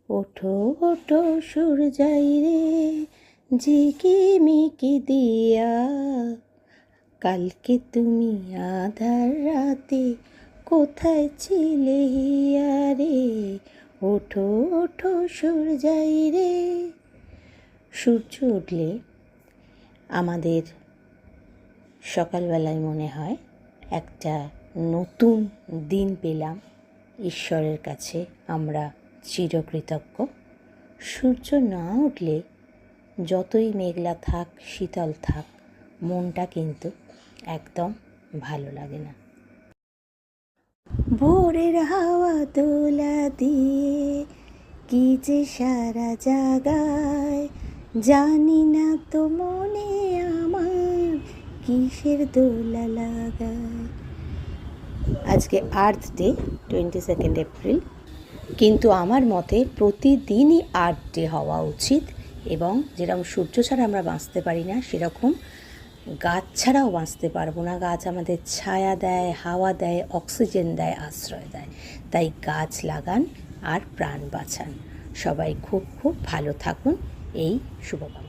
ওঠো ওঠো সূর্যাই রে ঝিকিমিকি দিয়া, কালকে তুমি আধার রাতে কোথায় ছিলে হিয়া রে। ওঠো ওঠো সূর্যাই রে। সূর্য উঠলে আমাদের সকালবেলায় মনে হয় একটা নতুন দিন পেলাম। ঈশ্বরের কাছে আমরা চিরকৃতজ্ঞ। সূর্য না উঠলে যতই মেঘলা থাক, শীতল থাক, মনটা কিন্তু একদম ভালো লাগে না। ভোরের হাওয়া দোলা দিয়ে কি যে সারা জাগায়, জানি না তো মনে আমার কিসের দোলা লাগায়। আজকে আর্থ ডে, 22 এপ্রিল, কিন্তু আমার মতে প্রতিদিনই আর্থ ডে হওয়া উচিত। এবং যেরকম সূর্য ছাড়া আমরা বাঁচতে পারি না, সেরকম গাছ ছাড়াও বাঁচতে পারবো না। গাছ আমাদের ছায়া দেয়, হাওয়া দেয়, অক্সিজেন দেয়, আশ্রয় দেয়। তাই গাছ লাগান আর প্রাণ বাঁচান। সবাই খুব খুব ভালো থাকুন, এই শুভকামনা।